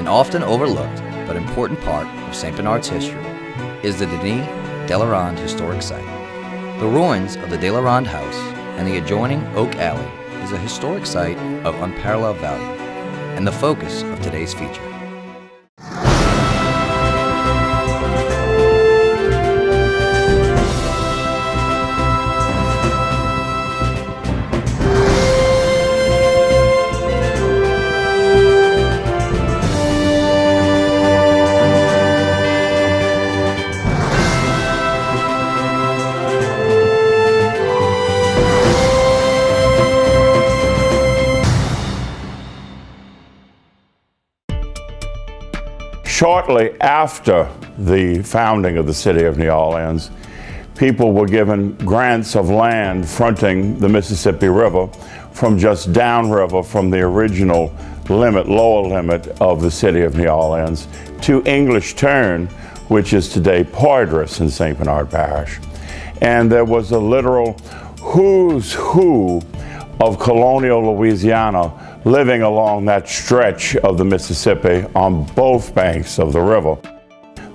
An often overlooked but important part of St. Bernard's history is the Denis de la Ronde historic site. The ruins of the de la Ronde house and the adjoining Oak Alley is a historic site of unparalleled value and the focus of today's feature. Shortly after the founding of the city of New Orleans, people were given grants of land fronting the Mississippi River from just downriver from the original lower limit of the city of New Orleans to English Turn, which is today Poydras in St. Bernard Parish. And there was a literal who's who of colonial Louisiana living along that stretch of the Mississippi on both banks of the river.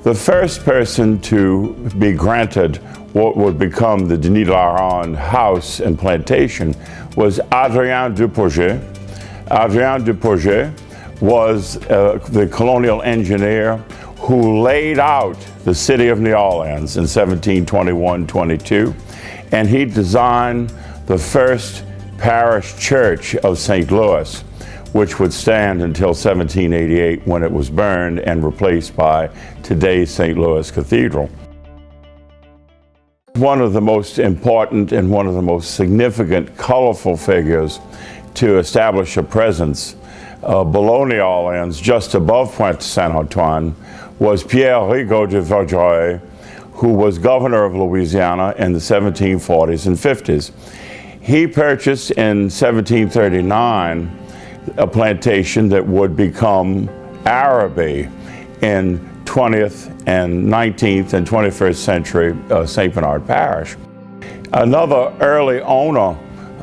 The first person to be granted what would become the Denis de la Ronde house and plantation was Adrien Dupourget. Adrien Dupourget was the colonial engineer who laid out the city of New Orleans in 1721-22, and he designed the first parish church of St. Louis, which would stand until 1788 when it was burned and replaced by today's St. Louis Cathedral. One of the most important and one of the most significant, colorful figures to establish a presence below New Orleans, just above Pointe Saint-Antoine, was Pierre Rigaud de Vaudreuil, who was governor of Louisiana in the 1740s and 50s. He purchased in 1739 a plantation that would become Araby in 20th and 19th and 21st century St. Bernard Parish. Another early owner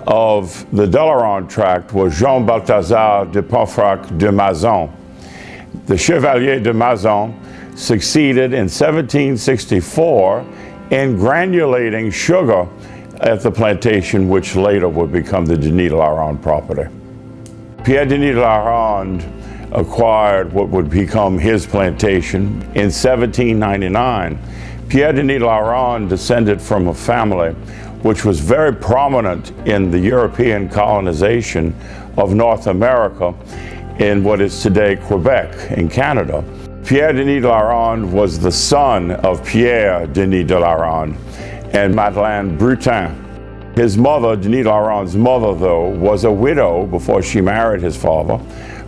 of the de la Ronde tract was Jean Balthazar de Pontefract de Mazon. The Chevalier de Mazon succeeded in 1764 in granulating sugar at the plantation, which later would become the Denis de la Ronde property. Pierre Denis de la Ronde acquired what would become his plantation in 1799. Pierre Denis de la Ronde descended from a family which was very prominent in the European colonization of North America in what is today Quebec in Canada. Pierre Denis de la Ronde was the son of Pierre Denis de la Ronde and Madeleine Brutin. His mother, Denis de la Ronde's mother, though, was a widow before she married his father.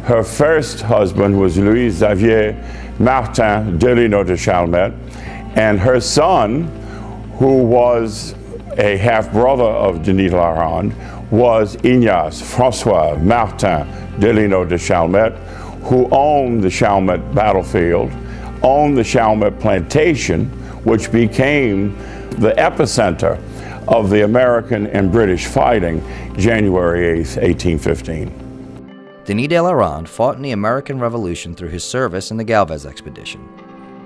Her first husband was Louis Xavier Martin Delino de Chalmette, and her son, who was a half-brother of Denis de la Ronde, was Ignace François Martin Delino de Chalmette, who owned the Chalmette battlefield, owned the Chalmette plantation, which became the epicenter of the American and British fighting January 8, 1815. Denis de la Ronde fought in the American Revolution through his service in the Galvez expedition.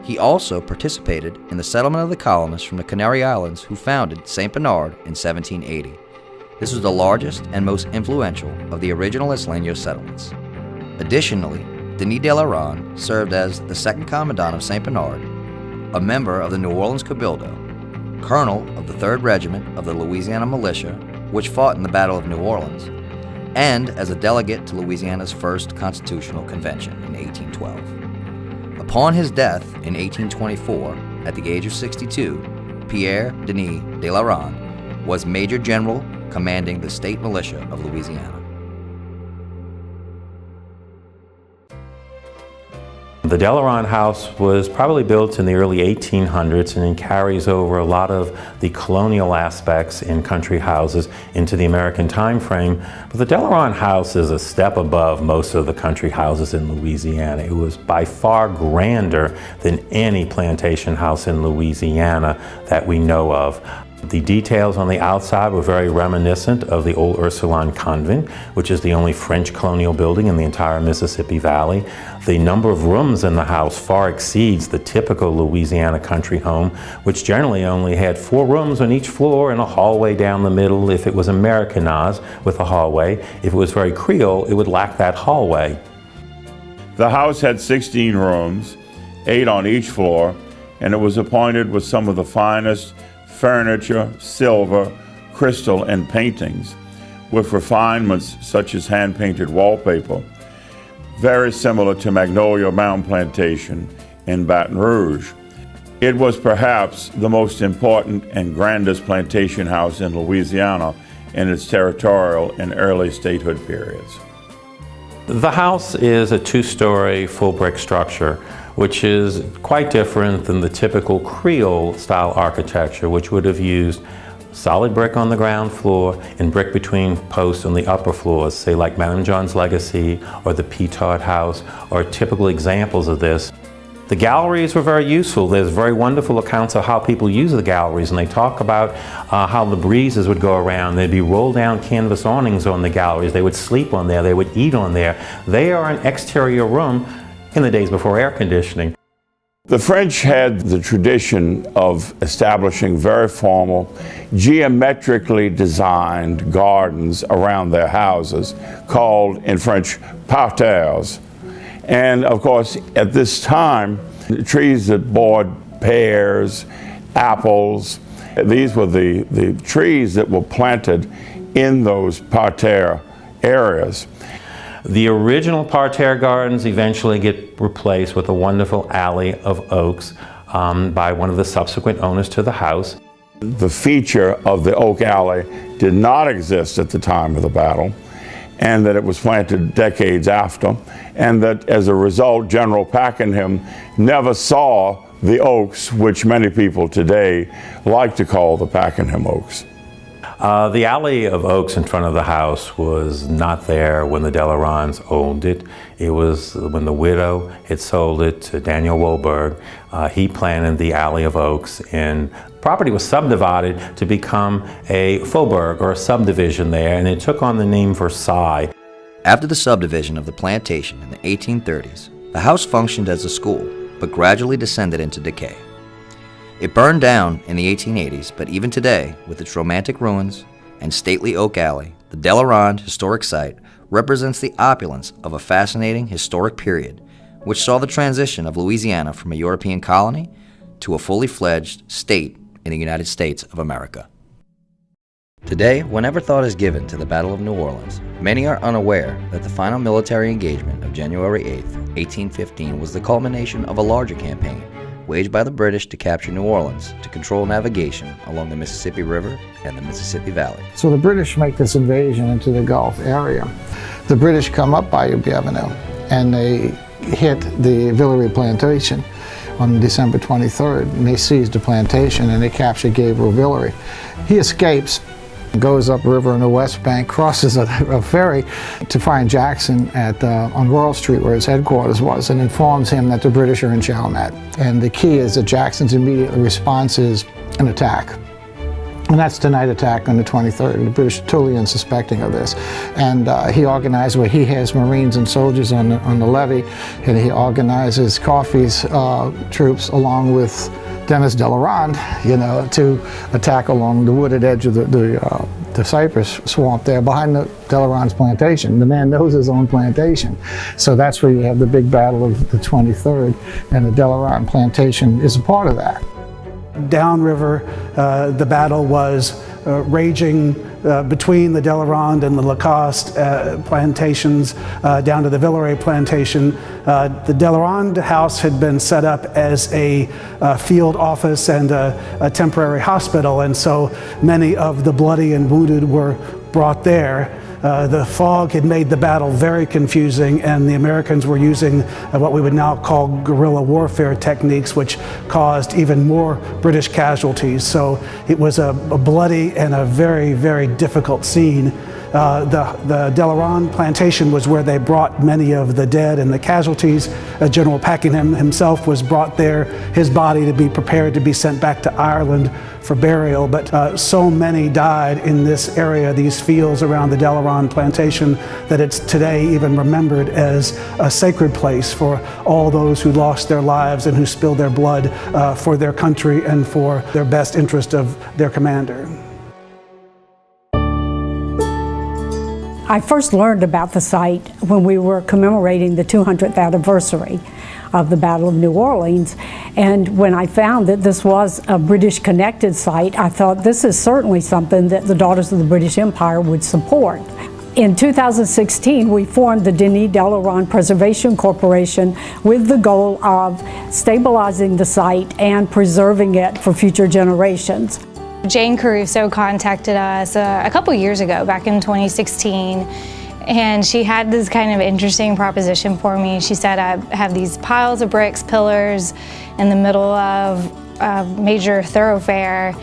He also participated in the settlement of the colonists from the Canary Islands who founded St. Bernard in 1780. This was the largest and most influential of the original Isleño settlements. Additionally, Denis de la Ronde served as the second commandant of St. Bernard, a member of the New Orleans Cabildo, colonel of the 3rd Regiment of the Louisiana Militia, which fought in the Battle of New Orleans, and as a delegate to Louisiana's first Constitutional Convention in 1812. Upon his death in 1824, at the age of 62, Pierre Denis de la Ronde was Major General commanding the state militia of Louisiana. The de la Ronde house was probably built in the early 1800s and it carries over a lot of the colonial aspects in country houses into the American time frame. But the de la Ronde house is a step above most of the country houses in Louisiana. It was by far grander than any plantation house in Louisiana that we know of. The details on the outside were very reminiscent of the old Ursuline convent, which is the only French colonial building in the entire Mississippi Valley. The number of rooms in the house far exceeds the typical Louisiana country home, which generally only had 4 rooms on each floor and a hallway down the middle if it was Americanized with a hallway. If it was very Creole, it would lack that hallway. The house had 16 rooms, 8 on each floor, and it was appointed with some of the finest furniture, silver, crystal, and paintings, with refinements such as hand-painted wallpaper, very similar to Magnolia Mountain Plantation in Baton Rouge. It was perhaps the most important and grandest plantation house in Louisiana in its territorial and early statehood periods. The house is a 2-story full brick structure, which is quite different than the typical Creole style architecture, which would have used solid brick on the ground floor and brick between posts on the upper floors, say like Madame John's Legacy or the Petard House are typical examples of this. The galleries were very useful. There's very wonderful accounts of how people use the galleries, and they talk about how the breezes would go around. There'd be roll down canvas awnings on the galleries. They would sleep on there, they would eat on there. They are an exterior room in the days before air conditioning. The French had the tradition of establishing very formal, geometrically designed gardens around their houses, called in French parterres. And of course, at this time, the trees that bore pears, apples, these were the trees that were planted in those parterre areas. The original parterre gardens eventually get replaced with a wonderful alley of oaks by one of the subsequent owners to the house. The feature of the oak alley did not exist at the time of the battle, and that it was planted decades after, and that as a result, General Pakenham never saw the oaks, which many people today like to call the Pakenham Oaks. The alley of oaks in front of the house was not there when the Delarondes owned it. It was when the widow had sold it to Daniel Wohlberg. He planted the alley of oaks, and property was subdivided to become a faubourg or a subdivision there, and it took on the name Versailles. After the subdivision of the plantation in the 1830s, the house functioned as a school, but gradually descended into decay. It burned down in the 1880s, but even today, with its romantic ruins and stately oak alley, the Delaronde Historic Site represents the opulence of a fascinating historic period, which saw the transition of Louisiana from a European colony to a fully fledged state in the United States of America. Today, whenever thought is given to the Battle of New Orleans, many are unaware that the final military engagement of January 8, 1815 was the culmination of a larger campaign waged by the British to capture New Orleans to control navigation along the Mississippi River and the Mississippi Valley. So the British make this invasion into the Gulf area. The British come up Bayou Bienvenue and they hit the Villeray Plantation on December 23rd, and they seized the plantation and they captured Gabriel Villeray. He escapes, goes upriver on the west bank, crosses a ferry to find Jackson on Royal Street where his headquarters was, and informs him that the British are in Chalmette. And the key is that Jackson's immediate response is an attack. And that's the night attack on the 23rd. The British are totally unsuspecting of this. And he organized where he has Marines and soldiers on the levee, and he organizes Coffee's troops along with Dennis Delaronde, to attack along the wooded edge of the cypress swamp there behind the Delaronde's plantation. The man knows his own plantation. So that's where you have the big battle of the 23rd, and the Delaronde plantation is a part of that. Downriver, the battle was raging between the Delaronde and the Lacoste plantations down to the Villeray plantation. The Delaronde house had been set up as a field office and a temporary hospital, and so many of the bloody and wounded were brought there. The fog had made the battle very confusing, and the Americans were using what we would now call guerrilla warfare techniques, which caused even more British casualties. So it was a bloody and a very, very difficult scene. The Ronde Plantation was where they brought many of the dead and the casualties. General Pakenham himself was brought there, his body to be prepared to be sent back to Ireland for burial. But so many died in this area, these fields around the Ronde Plantation, that it's today even remembered as a sacred place for all those who lost their lives and who spilled their blood for their country and for their best interest of their commander. I first learned about the site when we were commemorating the 200th anniversary of the Battle of New Orleans, and when I found that this was a British connected site, I thought this is certainly something that the Daughters of the British Empire would support. In 2016, we formed the Denis de la Ronde Preservation Corporation with the goal of stabilizing the site and preserving it for future generations. Jane Caruso contacted us a couple years ago, back in 2016, and she had this kind of interesting proposition for me. She said, I have these piles of bricks, pillars in the middle of a major thoroughfare,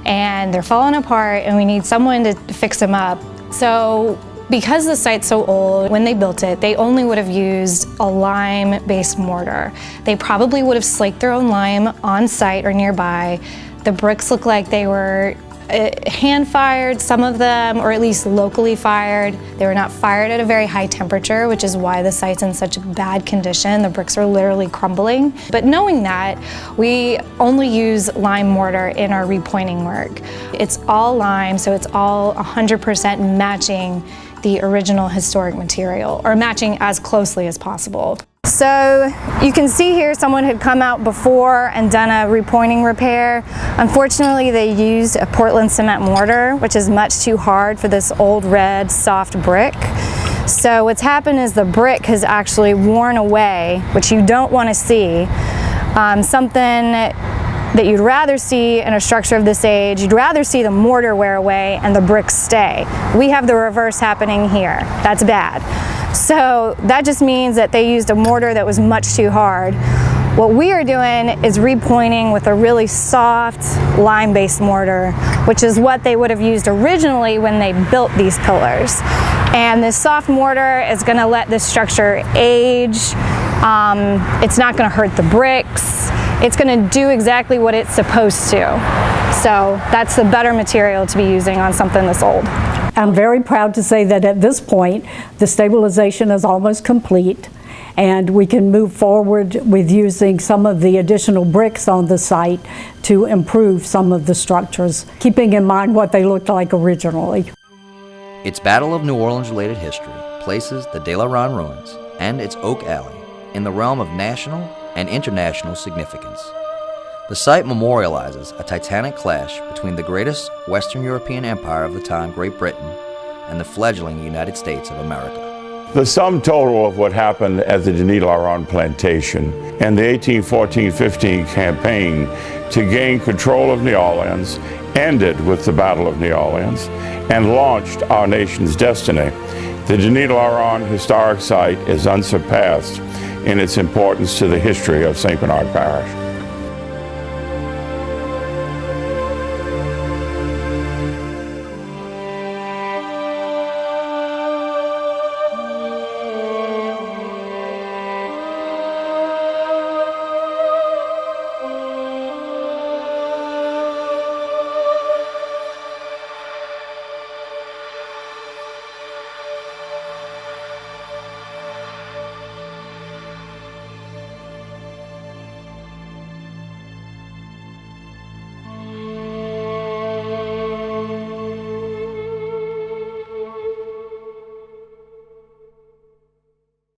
and they're falling apart, and we need someone to fix them up. So because the site's so old, when they built it, they only would have used a lime-based mortar. They probably would have slaked their own lime on site or nearby. The bricks look like they were hand-fired, some of them, or at least locally fired. They were not fired at a very high temperature, which is why the site's in such bad condition. The bricks are literally crumbling. But knowing that, we only use lime mortar in our repointing work. It's all lime, so it's all 100% matching the original historic material, or matching as closely as possible. So you can see here someone had come out before and done a repointing repair. Unfortunately, they used a Portland cement mortar, which is much too hard for this old red soft brick. So what's happened is the brick has actually worn away, which you don't want to see. Something that you'd rather see in a structure of this age, you'd rather see the mortar wear away and the bricks stay. We have the reverse happening here. That's bad. So that just means that they used a mortar that was much too hard. What we are doing is repointing with a really soft lime-based mortar, which is what they would have used originally when they built these pillars. And this soft mortar is going to let this structure age. It's not going to hurt the bricks. It's going to do exactly what it's supposed to. So that's the better material to be using on something this old. I'm very proud to say that at this point, the stabilization is almost complete, and we can move forward with using some of the additional bricks on the site to improve some of the structures, keeping in mind what they looked like originally. Its Battle of New Orleans-related history places the De La Ronde ruins and its Oak Alley in the realm of national and international significance. The site memorializes a titanic clash between the greatest Western European empire of the time, Great Britain, and the fledgling United States of America. The sum total of what happened at the Denis de la Ronde Plantation and the 1814-15 campaign to gain control of New Orleans ended with the Battle of New Orleans and launched our nation's destiny. The Denis de la Ronde historic site is unsurpassed in its importance to the history of St. Bernard Parish.